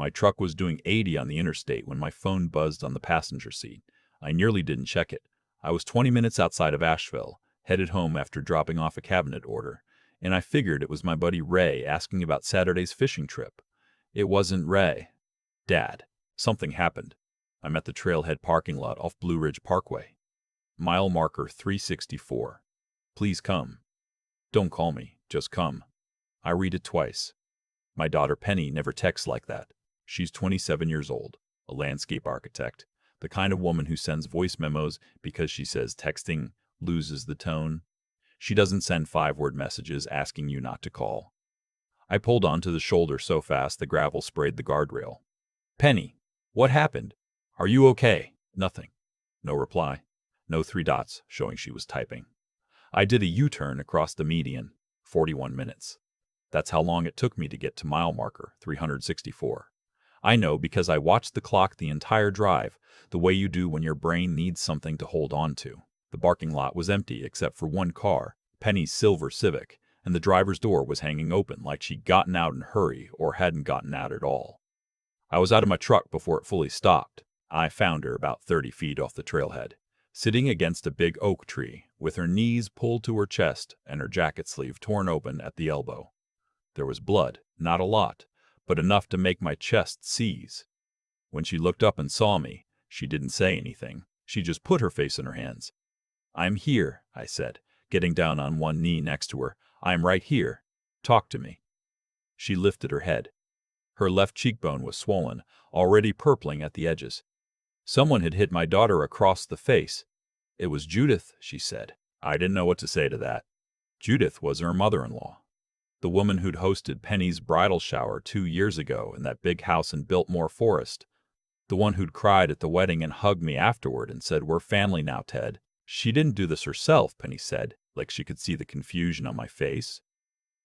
My truck was doing 80 on the interstate when my phone buzzed on the passenger seat. I nearly didn't check it. I was 20 minutes outside of Asheville, headed home after dropping off a cabinet order, and I figured it was my buddy Ray asking about Saturday's fishing trip. It wasn't Ray. Dad, something happened. I'm at the trailhead parking lot off Blue Ridge Parkway. Mile marker 364. Please come. Don't call me, just come. I read it twice. My daughter Penny never texts like that. She's 27 years old, a landscape architect, the kind of woman who sends voice memos because she says texting loses the tone. She doesn't send 5-word messages asking you not to call. I pulled onto the shoulder so fast the gravel sprayed the guardrail. Penny, what happened? Are you okay? Nothing. No reply. No 3 dots showing she was typing. I did a U-turn across the median, 41 minutes. That's how long it took me to get to mile marker 364. I know because I watched the clock the entire drive, the way you do when your brain needs something to hold on to. The parking lot was empty except for one car, Penny's silver Civic, and the driver's door was hanging open like she'd gotten out in a hurry or hadn't gotten out at all. I was out of my truck before it fully stopped. I found her about 30 feet off the trailhead, sitting against a big oak tree, with her knees pulled to her chest and her jacket sleeve torn open at the elbow. There was blood, not a lot, but enough to make my chest seize. When she looked up and saw me, she didn't say anything. She just put her face in her hands. I'm here, I said, getting down on one knee next to her. I'm right here. Talk to me. She lifted her head. Her left cheekbone was swollen, already purpling at the edges. Someone had hit my daughter across the face. It was Judith, she said. I didn't know what to say to that. Judith was her mother-in-law, the woman who'd hosted Penny's bridal shower 2 years ago in that big house in Biltmore Forest, the one who'd cried at the wedding and hugged me afterward and said, "We're family now, Ted." She didn't do this herself, Penny said, like she could see the confusion on my face.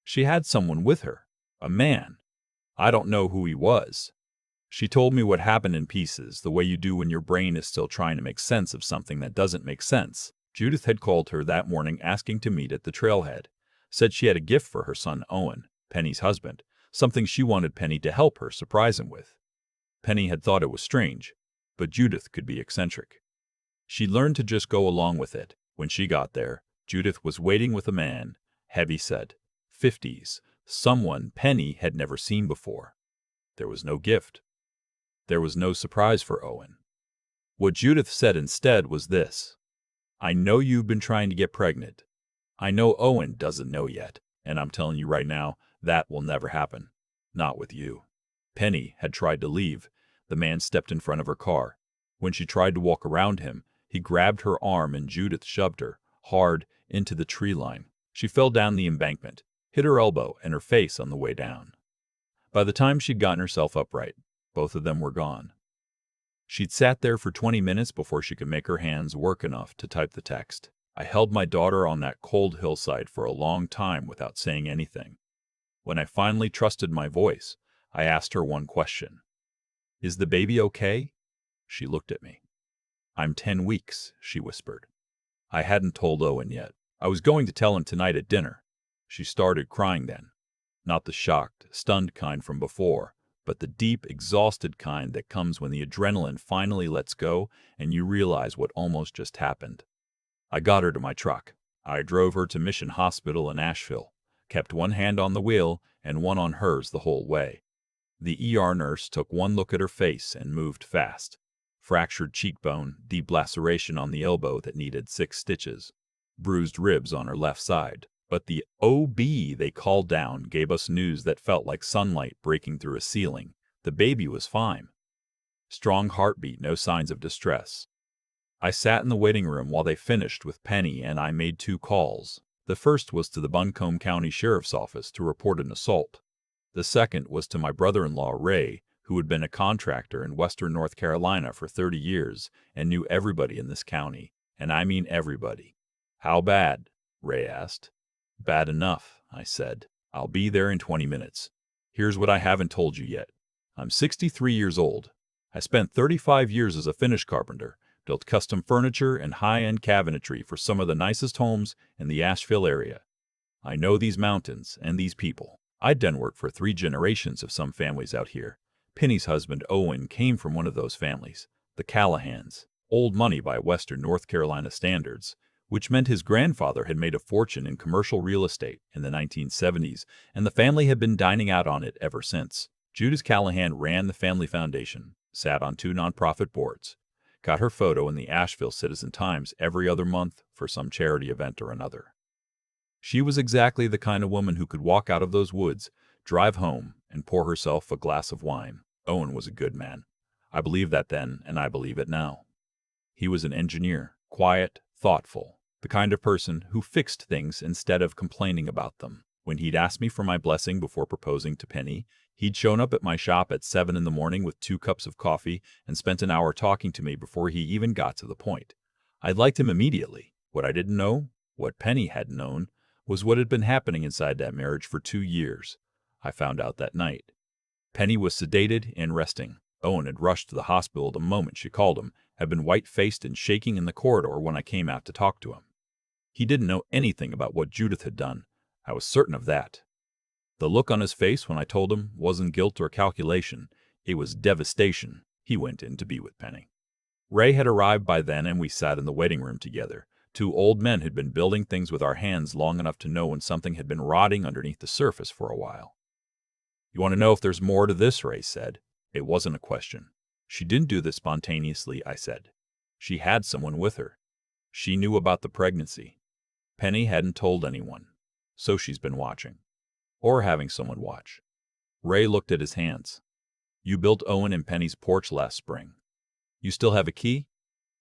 She had someone with her, a man. I don't know who he was. She told me what happened in pieces, the way you do when your brain is still trying to make sense of something that doesn't make sense. Judith had called her that morning asking to meet at the trailhead. Said she had a gift for her son Owen, Penny's husband, something she wanted Penny to help her surprise him with. Penny had thought it was strange, but Judith could be eccentric. She learned to just go along with it. When she got there, Judith was waiting with a man, heavy-set, 50s, someone Penny had never seen before. There was no gift. There was no surprise for Owen. What Judith said instead was this: I know you've been trying to get pregnant. I know Owen doesn't know yet, and I'm telling you right now, that will never happen. Not with you. Penny had tried to leave. The man stepped in front of her car. When she tried to walk around him, he grabbed her arm and Judith shoved her, hard, into the tree line. She fell down the embankment, hit her elbow and her face on the way down. By the time she'd gotten herself upright, both of them were gone. She'd sat there for 20 minutes before she could make her hands work enough to type the text. I held my daughter on that cold hillside for a long time without saying anything. When I finally trusted my voice, I asked her one question. Is the baby okay? She looked at me. I'm 10 weeks, she whispered. I hadn't told Owen yet. I was going to tell him tonight at dinner. She started crying then. Not the shocked, stunned kind from before, but the deep, exhausted kind that comes when the adrenaline finally lets go and you realize what almost just happened. I got her to my truck. I drove her to Mission Hospital in Asheville, kept one hand on the wheel and one on hers the whole way. The ER nurse took one look at her face and moved fast. Fractured cheekbone, deep laceration on the elbow that needed 6 stitches, bruised ribs on her left side. But the OB they called down gave us news that felt like sunlight breaking through a ceiling. The baby was fine. Strong heartbeat, no signs of distress. I sat in the waiting room while they finished with Penny and I made 2 calls. The first was to the Buncombe County Sheriff's Office to report an assault. The second was to my brother-in-law Ray, who had been a contractor in western North Carolina for 30 years and knew everybody in this county, and I mean everybody. How bad? Ray asked. Bad enough, I said. I'll be there in 20 minutes. Here's what I haven't told you yet. I'm 63 years old. I spent 35 years as a finish carpenter, built custom furniture and high-end cabinetry for some of the nicest homes in the Asheville area. I know these mountains and these people. I'd done work for 3 generations of some families out here. Penny's husband, Owen, came from one of those families, the Callahans, old money by Western North Carolina standards, which meant his grandfather had made a fortune in commercial real estate in the 1970s, and the family had been dining out on it ever since. Judith Callahan ran the family foundation, sat on 2 nonprofit boards, got her photo in the Asheville Citizen-Times every other month for some charity event or another. She was exactly the kind of woman who could walk out of those woods, drive home, and pour herself a glass of wine. Owen was a good man. I believed that then, and I believe it now. He was an engineer, quiet, thoughtful, the kind of person who fixed things instead of complaining about them. When he'd asked me for my blessing before proposing to Penny, he'd shown up at my shop at 7 in the morning with 2 cups of coffee and spent an hour talking to me before he even got to the point. I'd liked him immediately. What I didn't know, what Penny hadn't known, was what had been happening inside that marriage for 2 years. I found out that night. Penny was sedated and resting. Owen had rushed to the hospital the moment she called him, had been white-faced and shaking in the corridor when I came out to talk to him. He didn't know anything about what Judith had done. I was certain of that. The look on his face when I told him wasn't guilt or calculation. It was devastation. He went in to be with Penny. Ray had arrived by then, and we sat in the waiting room together. 2 old men who'd been building things with our hands long enough to know when something had been rotting underneath the surface for a while. "You want to know if there's more to this?" Ray said. It wasn't a question. "She didn't do this spontaneously," I said. "She had someone with her. She knew about the pregnancy. Penny hadn't told anyone, so she's been watching. Or having someone watch." Ray looked at his hands. "You built Owen and Penny's porch last spring. You still have a key?"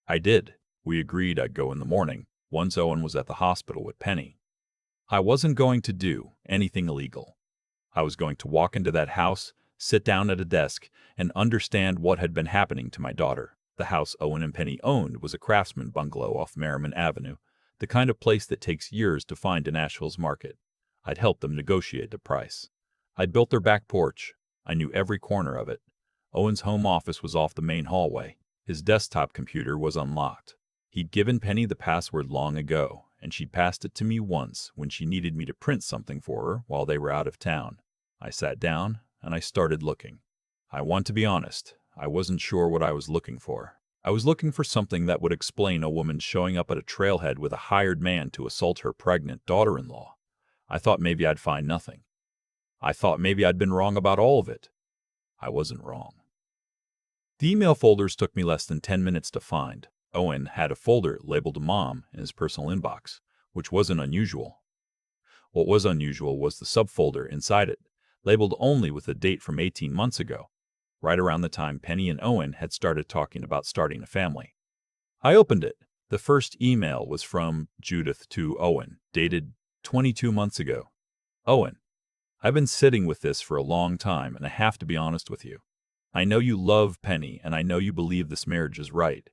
I did. We agreed I'd go in the morning, once Owen was at the hospital with Penny. I wasn't going to do anything illegal. I was going to walk into that house, sit down at a desk, and understand what had been happening to my daughter. The house Owen and Penny owned was a craftsman bungalow off Merriman Avenue, the kind of place that takes years to find in Asheville's market. I'd helped them negotiate the price. I'd built their back porch. I knew every corner of it. Owen's home office was off the main hallway. His desktop computer was unlocked. He'd given Penny the password long ago, and she'd passed it to me once when she needed me to print something for her while they were out of town. I sat down, and I started looking. I want to be honest, I wasn't sure what I was looking for. I was looking for something that would explain a woman showing up at a trailhead with a hired man to assault her pregnant daughter-in-law. I thought maybe I'd find nothing. I thought maybe I'd been wrong about all of it. I wasn't wrong. The email folders took me less than 10 minutes to find. Owen had a folder labeled Mom in his personal inbox, which wasn't unusual. What was unusual was the subfolder inside it, labeled only with a date from 18 months ago, right around the time Penny and Owen had started talking about starting a family. I opened it. The first email was from Judith to Owen, dated 22 months ago. "Owen, I've been sitting with this for a long time, and I have to be honest with you. I know you love Penny, and I know you believe this marriage is right.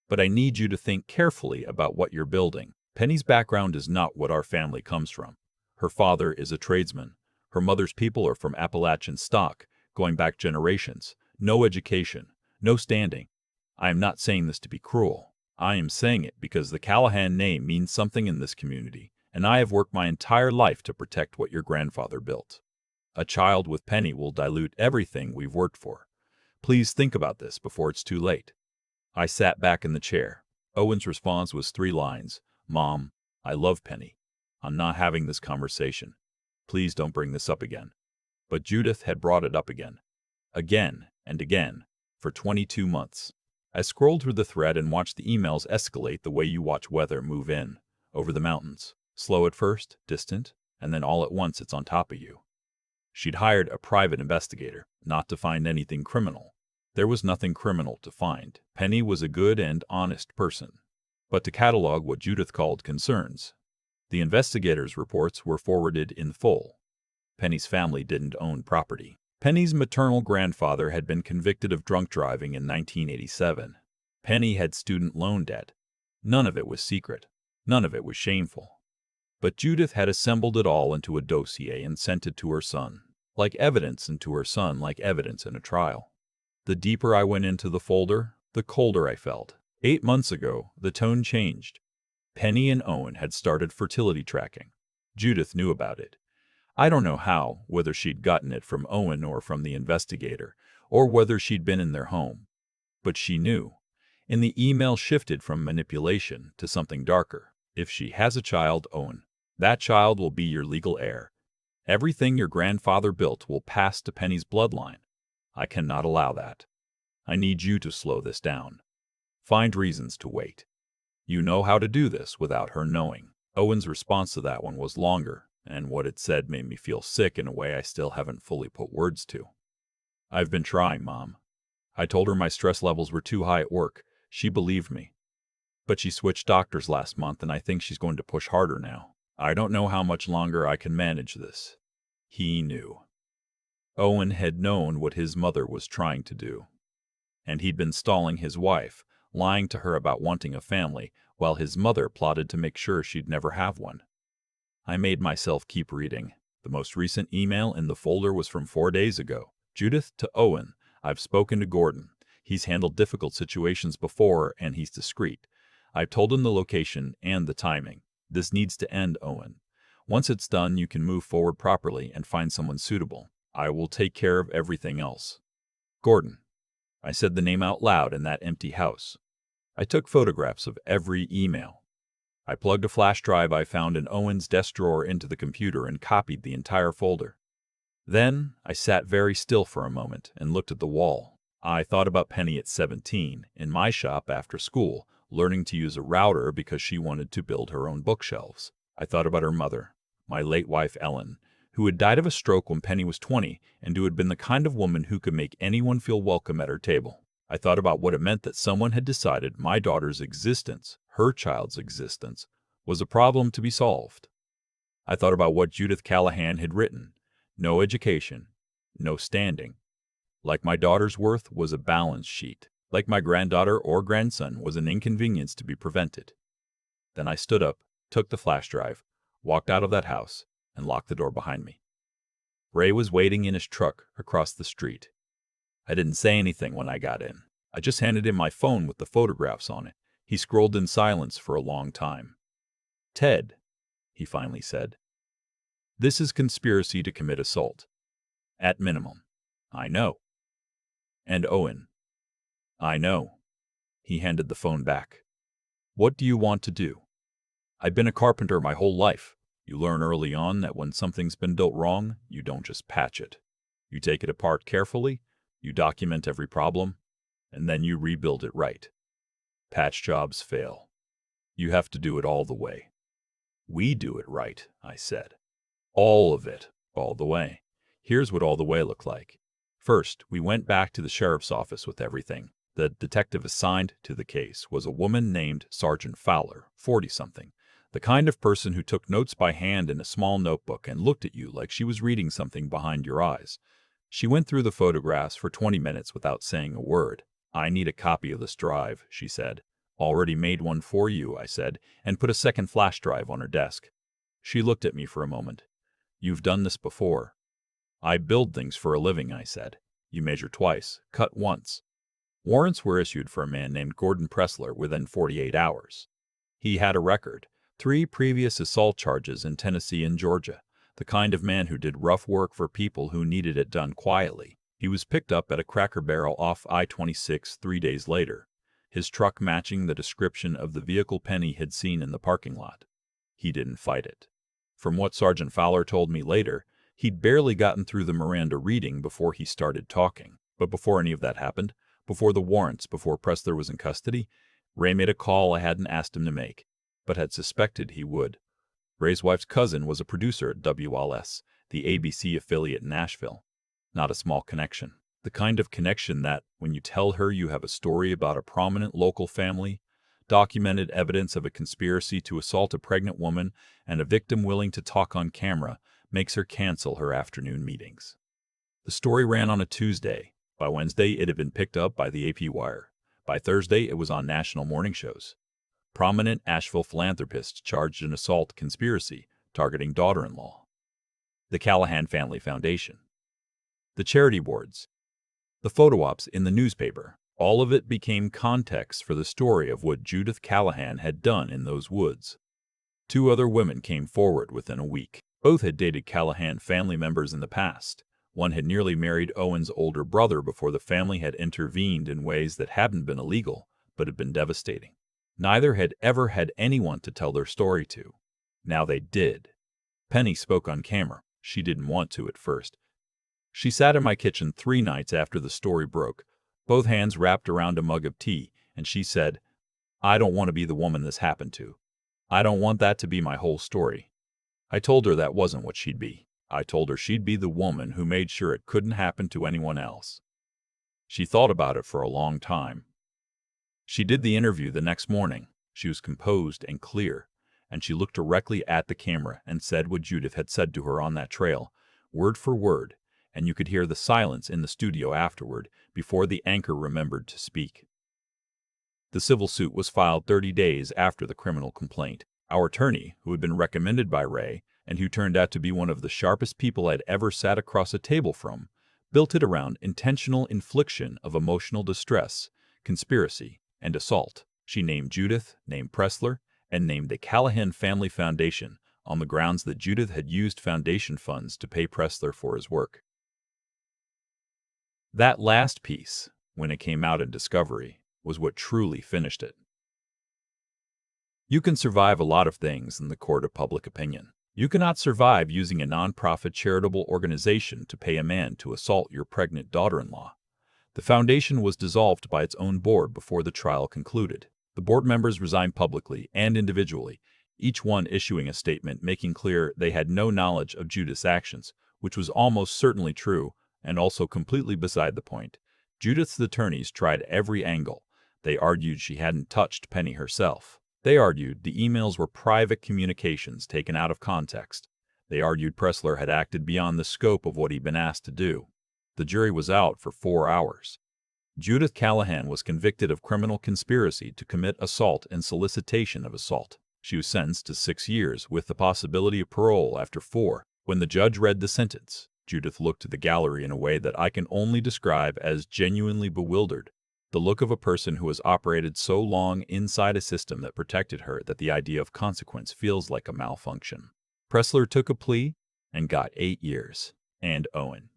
But I need you to think carefully about what you're building. Penny's background is not what our family comes from. Her father is a tradesman. Her mother's people are from Appalachian stock, going back generations. No education, no standing. I am not saying this to be cruel. I am saying it because the Callahan name means something in this community, and I have worked my entire life to protect what your grandfather built. A child with Penny will dilute everything we've worked for. Please think about this before it's too late." I sat back in the chair. Owen's response was 3 lines. "Mom, I love Penny. I'm not having this conversation. Please don't bring this up again." But Judith had brought it up again. Again and again, for 22 months. I scrolled through the thread and watched the emails escalate the way you watch weather move in, over the mountains. Slow at first, distant, and then all at once it's on top of you. She'd hired a private investigator, not to find anything criminal. There was nothing criminal to find. Penny was a good and honest person. But to catalog what Judith called concerns. The investigator's reports were forwarded in full. Penny's family didn't own property. Penny's maternal grandfather had been convicted of drunk driving in 1987. Penny had student loan debt. None of it was secret. None of it was shameful. But Judith had assembled it all into a dossier and sent it to her son, like evidence, and to her son like evidence in a trial. The deeper I went into the folder, the colder I felt. 8 months ago, the tone changed. Penny and Owen had started fertility tracking. Judith knew about it. I don't know how, whether she'd gotten it from Owen or from the investigator, or whether she'd been in their home. But she knew. And the email shifted from manipulation to something darker. If she has a child, Owen, that child will be your legal heir. Everything your grandfather built will pass to Penny's bloodline. I cannot allow that. I need you to slow this down. Find reasons to wait. You know how to do this without her knowing. Owen's response to that one was longer, and what it said made me feel sick in a way I still haven't fully put words to. I've been trying, Mom. I told her my stress levels were too high at work. She believed me. But she switched doctors last month, and I think she's going to push harder now. I don't know how much longer I can manage this. He knew. Owen had known what his mother was trying to do. And he'd been stalling his wife, lying to her about wanting a family, while his mother plotted to make sure she'd never have one. I made myself keep reading. The most recent email in the folder was from 4 days ago. Judith to Owen. I've spoken to Gordon. He's handled difficult situations before, and he's discreet. I've told him the location and the timing. This needs to end, Owen. Once it's done, you can move forward properly and find someone suitable. I will take care of everything else. Gordon. I said the name out loud in that empty house. I took photographs of every email. I plugged a flash drive I found in Owen's desk drawer into the computer and copied the entire folder. Then I sat very still for a moment and looked at the wall. I thought about Penny at 17, in my shop after school, learning to use a router because she wanted to build her own bookshelves. I thought about her mother, my late wife Ellen, who had died of a stroke when Penny was 20 and who had been the kind of woman who could make anyone feel welcome at her table. I thought about what it meant that someone had decided my daughter's existence, her child's existence, was a problem to be solved. I thought about what Judith Callahan had written. No education, no standing. Like my daughter's worth was a balance sheet. Like my granddaughter or grandson was an inconvenience to be prevented. Then I stood up, took the flash drive, walked out of that house, and locked the door behind me. Ray was waiting in his truck across the street. I didn't say anything when I got in. I just handed him my phone with the photographs on it. He scrolled in silence for a long time. Ted, he finally said, this is conspiracy to commit assault. At minimum. I know. And Owen. I know. He handed the phone back. What do you want to do? I've been a carpenter my whole life. You learn early on that when something's been built wrong, you don't just patch it. You take it apart carefully, you document every problem, and then you rebuild it right. Patch jobs fail. You have to do it all the way. We do it right, I said. All of it, all the way. Here's what all the way looked like. First, we went back to the sheriff's office with everything. The detective assigned to the case was a woman named Sergeant Fowler, 40-something, the kind of person who took notes by hand in a small notebook and looked at you like she was reading something behind your eyes. She went through the photographs for 20 minutes without saying a word. I need a copy of this drive, she said. Already made one for you, I said, and put a second flash drive on her desk. She looked at me for a moment. You've done this before. I build things for a living, I said. You measure twice, cut once. Warrants were issued for a man named Gordon Pressler within 48 hours. He had a record, 3 previous assault charges in Tennessee and Georgia, the kind of man who did rough work for people who needed it done quietly. He was picked up at a Cracker Barrel off I-26 3 days later, his truck matching the description of the vehicle Penny had seen in the parking lot. He didn't fight it. From what Sergeant Fowler told me later, he'd barely gotten through the Miranda reading before he started talking. But before any of that happened, before the warrants, before Pressler was in custody, Ray made a call I hadn't asked him to make, but had suspected he would. Ray's wife's cousin was a producer at WLS, the ABC affiliate in Nashville. Not a small connection. The kind of connection that, when you tell her you have a story about a prominent local family, documented evidence of a conspiracy to assault a pregnant woman, and a victim willing to talk on camera, makes her cancel her afternoon meetings. The story ran on a Tuesday. By Wednesday, it had been picked up by the AP Wire. By Thursday, it was on national morning shows. Prominent Asheville philanthropists charged an assault conspiracy targeting daughter-in-law. The Callahan Family Foundation. The charity boards. The photo ops in the newspaper. All of it became context for the story of what Judith Callahan had done in those woods. 2 other women came forward within a week. Both had dated Callahan family members in the past. One had nearly married Owen's older brother before the family had intervened in ways that hadn't been illegal, but had been devastating. Neither had ever had anyone to tell their story to. Now they did. Penny spoke on camera. She didn't want to at first. She sat in my kitchen 3 nights after the story broke, both hands wrapped around a mug of tea, and she said, "I don't want to be the woman this happened to. I don't want that to be my whole story." I told her that wasn't what she'd be. I told her she'd be the woman who made sure it couldn't happen to anyone else. She thought about it for a long time. She did the interview the next morning. She was composed and clear, and she looked directly at the camera and said what Judith had said to her on that trail, word for word, and you could hear the silence in the studio afterward before the anchor remembered to speak. The civil suit was filed 30 days after the criminal complaint. Our attorney, who had been recommended by Ray, and who turned out to be one of the sharpest people I'd ever sat across a table from, built it around intentional infliction of emotional distress, conspiracy, and assault. She named Judith, named Pressler, and named the Callahan Family Foundation on the grounds that Judith had used foundation funds to pay Pressler for his work. That last piece, when it came out in Discovery, was what truly finished it. You can survive a lot of things in the court of public opinion. You cannot survive using a nonprofit charitable organization to pay a man to assault your pregnant daughter-in-law. The foundation was dissolved by its own board before the trial concluded. The board members resigned publicly and individually, each one issuing a statement making clear they had no knowledge of Judith's actions, which was almost certainly true and also completely beside the point. Judith's attorneys tried every angle. They argued she hadn't touched Penny herself. They argued the emails were private communications taken out of context. They argued Pressler had acted beyond the scope of what he'd been asked to do. The jury was out for 4 hours. Judith Callahan was convicted of criminal conspiracy to commit assault and solicitation of assault. She was sentenced to 6 years with the possibility of parole after 4. When the judge read the sentence, Judith looked to the gallery in a way that I can only describe as genuinely bewildered. The look of a person who has operated so long inside a system that protected her that the idea of consequence feels like a malfunction. Pressler took a plea and got 8 years. And Owen.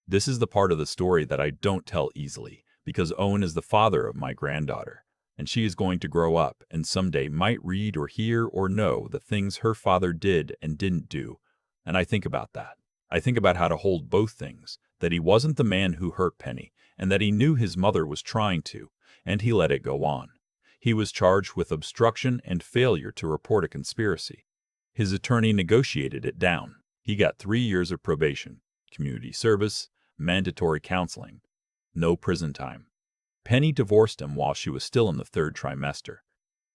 This is the part of the story that I don't tell easily, because Owen is the father of my granddaughter, and she is going to grow up and someday might read or hear or know the things her father did and didn't do, and I think about that. I think about how to hold both things, that he wasn't the man who hurt Penny, and that he knew his mother was trying to, and he let it go on. He was charged with obstruction and failure to report a conspiracy. His attorney negotiated it down. He got 3 years of probation, community service, mandatory counseling, no prison time. Penny divorced him while she was still in the 3rd trimester.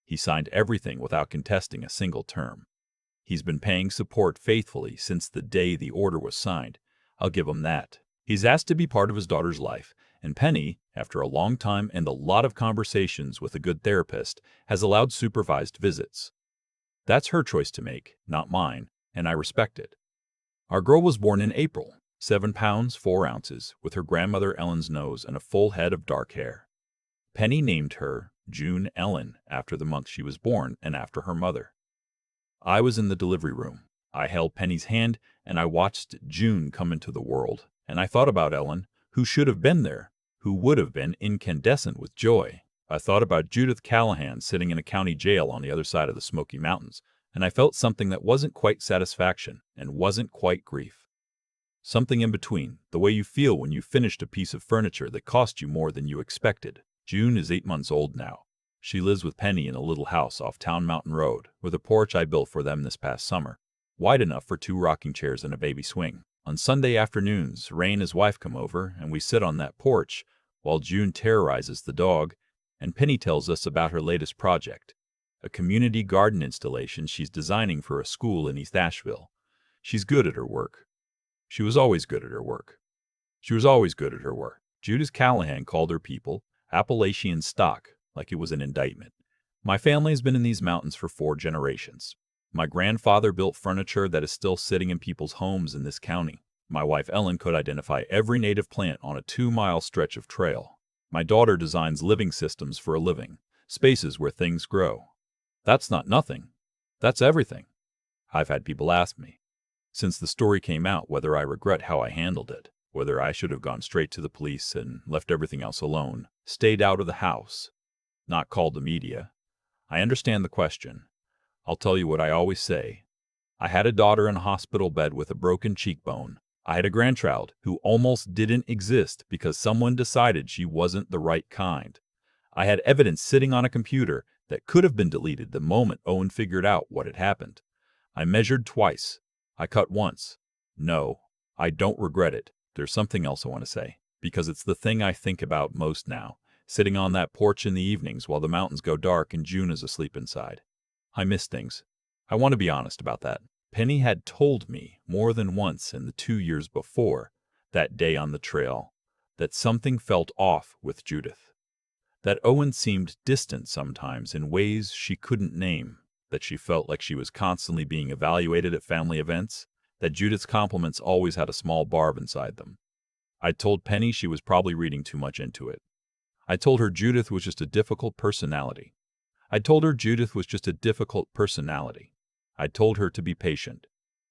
He signed everything without contesting a single term. He's been paying support faithfully since the day the order was signed. I'll give him that. He's asked to be part of his daughter's life, and Penny, after a long time and a lot of conversations with a good therapist, has allowed supervised visits. That's her choice to make, not mine, and I respect it. Our girl was born in April, 7 pounds 4 ounces, with her grandmother Ellen's nose and a full head of dark hair. Penny named her June Ellen after the month she was born and after her mother. I was in the delivery room. I held Penny's hand, and I watched June come into the world, and I thought about Ellen, who should have been there, who would have been incandescent with joy. I thought about Judith Callahan sitting in a county jail on the other side of the Smoky Mountains, and I felt something that wasn't quite satisfaction and wasn't quite grief. Something in between, the way you feel when you finished a piece of furniture that cost you more than you expected. June is 8 months old now. She lives with Penny in a little house off Town Mountain Road, with a porch I built for them this past summer, wide enough for 2 rocking chairs and a baby swing. On Sunday afternoons, Ray and his wife come over, and we sit on that porch while June terrorizes the dog, and Penny tells us about her latest project, a community garden installation she's designing for a school in East Asheville. She's good at her work. She was always good at her work. She was always good at her work. Judith Callahan called her people Appalachian stock, like it was an indictment. My family has been in these mountains for 4 generations. My grandfather built furniture that is still sitting in people's homes in this county. My wife Ellen could identify every native plant on a 2-mile stretch of trail. My daughter designs living systems for a living, spaces where things grow. That's not nothing. That's everything. I've had people ask me, since the story came out, whether I regret how I handled it. whether I should have gone straight to the police and left everything else alone, stayed out of the house, not called the media. I understand the question. I'll tell you what I always say. I had a daughter in a hospital bed with a broken cheekbone. I had a grandchild who almost didn't exist because someone decided she wasn't the right kind. I had evidence sitting on a computer that could have been deleted the moment Owen figured out what had happened. I measured twice. I cut once. No, I don't regret it. There's something else I want to say, because it's the thing I think about most now, sitting on that porch in the evenings while the mountains go dark and June is asleep inside. I miss things. I want to be honest about that. Penny had told me more than once in the 2 years before, that day on the trail, that something felt off with Judith. That Owen seemed distant sometimes in ways she couldn't name, that she felt like she was constantly being evaluated at family events, that Judith's compliments always had a small barb inside them. I told Penny she was probably reading too much into it. I told her Judith was just a difficult personality. I told her Judith was just a difficult personality. I told her to be patient.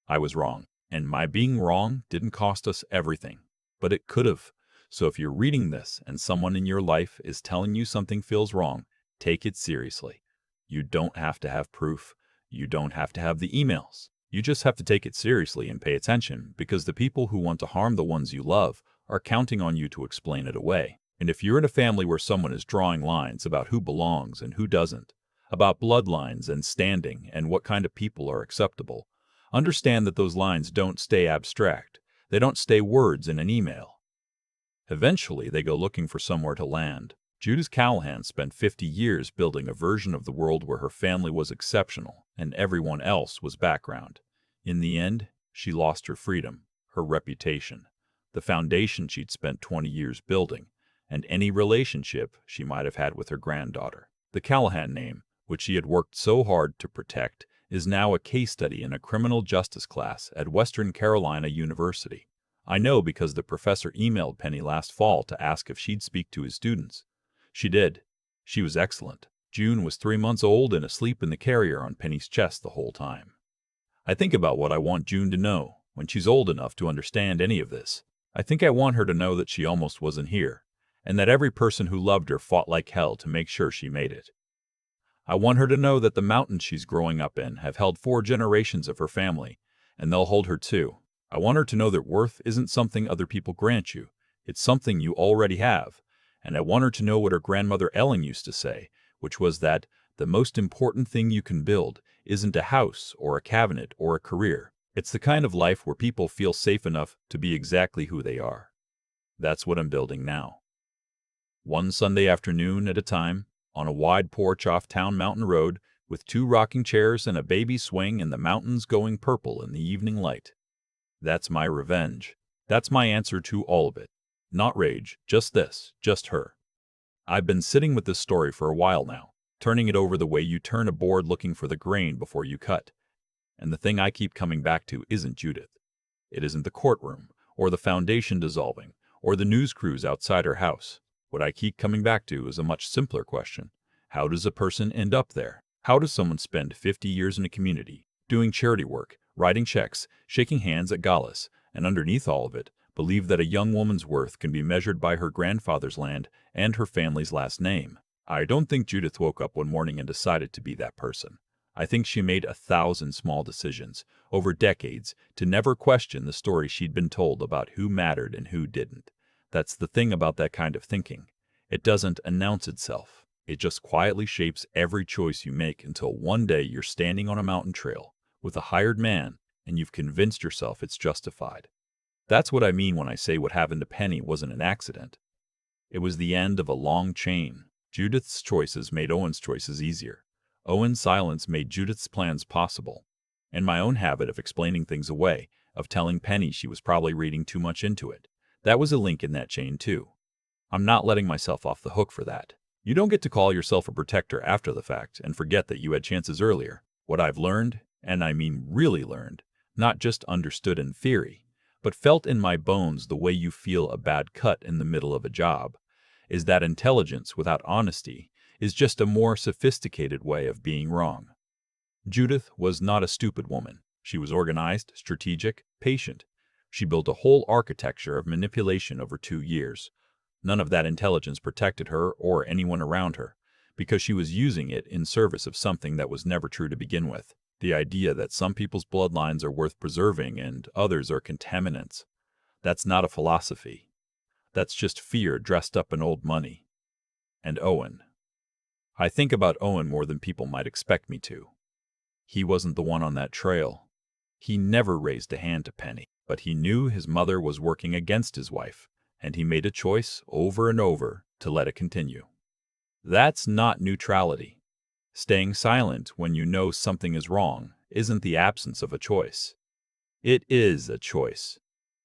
I was wrong, and my being wrong didn't cost us everything, but it could have. So if you're reading this and someone in your life is telling you something feels wrong, take it seriously. You don't have to have proof. You don't have to have the emails. You just have to take it seriously and pay attention, because the people who want to harm the ones you love are counting on you to explain it away. And if you're in a family where someone is drawing lines about who belongs and who doesn't, about bloodlines and standing and what kind of people are acceptable, understand that those lines don't stay abstract. They don't stay words in an email. Eventually, they go looking for somewhere to land. Judith Callahan spent 50 years building a version of the world where her family was exceptional and everyone else was background. In the end, she lost her freedom, her reputation, the foundation she'd spent 20 years building, and any relationship she might have had with her granddaughter. The Callahan name, which she had worked so hard to protect, is now a case study in a criminal justice class at Western Carolina University. I know because the professor emailed Penny last fall to ask if she'd speak to his students. She did. She was excellent. June was 3 months old and asleep in the carrier on Penny's chest the whole time. I think about what I want June to know when she's old enough to understand any of this. I think I want her to know that she almost wasn't here, and that every person who loved her fought like hell to make sure she made it. I want her to know that the mountains she's growing up in have held 4 generations of her family, and they'll hold her too. I want her to know that worth isn't something other people grant you. It's something you already have. And I want her to know what her grandmother Ellen used to say, which was that the most important thing you can build isn't a house or a cabinet or a career. It's the kind of life where people feel safe enough to be exactly who they are. That's what I'm building now. One Sunday afternoon at a time, on a wide porch off Town Mountain Road, with 2 rocking chairs and a baby swing and the mountains going purple in the evening light. That's my revenge. That's my answer to all of it. Not rage, just this, just her. I've been sitting with this story for a while now, turning it over the way you turn a board looking for the grain before you cut. And the thing I keep coming back to isn't Judith. It isn't the courtroom, or the foundation dissolving, or the news crews outside her house. What I keep coming back to is a much simpler question. How does a person end up there? How does someone spend 50 years in a community, doing charity work, writing checks, shaking hands at galas, and underneath all of it, believe that a young woman's worth can be measured by her grandfather's land and her family's last name? I don't think Judith woke up one morning and decided to be that person. I think she made 1,000 small decisions over decades to never question the story she'd been told about who mattered and who didn't. That's the thing about that kind of thinking. It doesn't announce itself. It just quietly shapes every choice you make until one day you're standing on a mountain trail with a hired man and you've convinced yourself it's justified. That's what I mean when I say what happened to Penny wasn't an accident. It was the end of a long chain. Judith's choices made Owen's choices easier. Owen's silence made Judith's plans possible. And my own habit of explaining things away, of telling Penny she was probably reading too much into it, that was a link in that chain too. I'm not letting myself off the hook for that. You don't get to call yourself a protector after the fact and forget that you had chances earlier. What I've learned, and I mean really learned, not just understood in theory, but felt in my bones the way you feel a bad cut in the middle of a job, is that intelligence without honesty is just a more sophisticated way of being wrong. Judith was not a stupid woman. She was organized, strategic, patient. She built a whole architecture of manipulation over 2 years. None of that intelligence protected her or anyone around her, because she was using it in service of something that was never true to begin with. The idea that some people's bloodlines are worth preserving and others are contaminants. That's not a philosophy. That's just fear dressed up in old money. And Owen. I think about Owen more than people might expect me to. He wasn't the one on that trail. He never raised a hand to Penny, but he knew his mother was working against his wife, and he made a choice over and over to let it continue. That's not neutrality. Staying silent when you know something is wrong isn't the absence of a choice. It is a choice.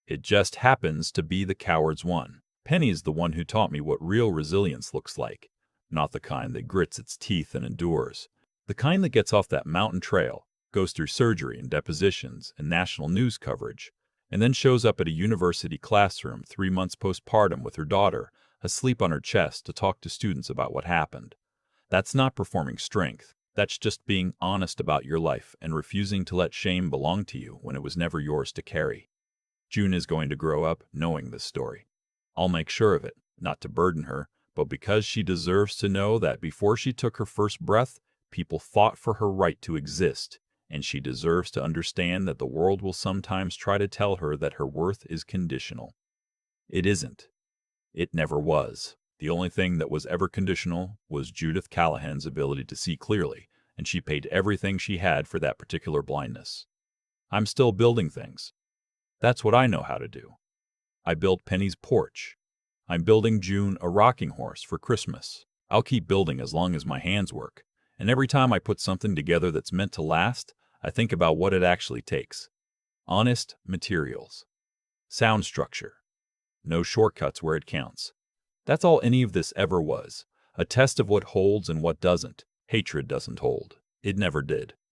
It just happens to be the coward's one. Penny's the one who taught me what real resilience looks like, not the kind that grits its teeth and endures. The kind that gets off that mountain trail, goes through surgery and depositions and national news coverage, and then shows up at a university classroom 3 months postpartum with her daughter asleep on her chest to talk to students about what happened. That's not performing strength. That's just being honest about your life and refusing to let shame belong to you when it was never yours to carry. June is going to grow up knowing this story. I'll make sure of it, not to burden her, but because she deserves to know that before she took her first breath, people fought for her right to exist, and she deserves to understand that the world will sometimes try to tell her that her worth is conditional. It isn't. It never was. The only thing that was ever conditional was Judith Callahan's ability to see clearly, and she paid everything she had for that particular blindness. I'm still building things. That's what I know how to do. I built Penny's porch. I'm building June a rocking horse for Christmas. I'll keep building as long as my hands work. And every time I put something together that's meant to last, I think about what it actually takes. Honest materials. Sound structure. No shortcuts where it counts. That's all any of this ever was. A test of what holds and what doesn't. Hatred doesn't hold. It never did.